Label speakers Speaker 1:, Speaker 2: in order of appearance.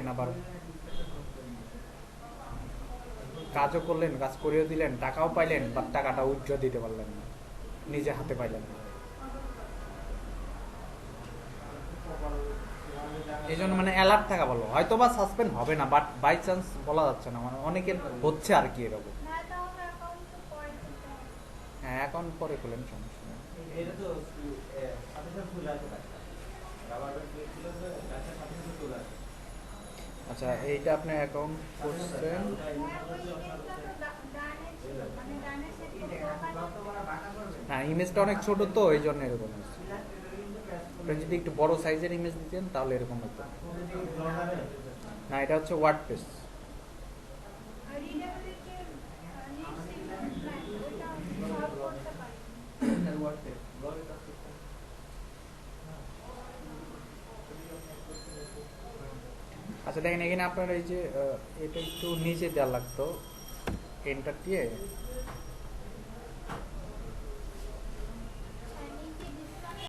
Speaker 1: পাইলেন, আবার কাজও করলেন, কাজ করেও দিলেন, টাকাও পাইলেন, বা টাকাটা উইথড্র দিতে পারলেন না, নিজে হাতে পাইলেন না। এই জন্য মানে অ্যালার্ট থাকা ভালো। হয়তো বা সাসপেন্ড হবে না, বাট বাই চান্স বলা যাচ্ছে না, মানে অনেকের হচ্ছে আর কি এরকম। হ্যাঁ, অ্যাকাউন্ট পরে খুলেন, সমস্যা নেই। আচ্ছা, এইটা আপনি অ্যাকাউন্ট করছেন। হ্যাঁ, ইমেজটা অনেক ছোট তো, এই জন্য এরকম হচ্ছে। আপনি যদি একটু বড় সাইজের ইমেজ দিতেন তাহলে এরকম হতো না। এটা হচ্ছে ওয়ার্ডপ্রেস। আচ্ছা দেখেন, এখানে আপনার এই যে এটা একটু নিচে দেওয়া লাগতো, এন্টার দিয়ে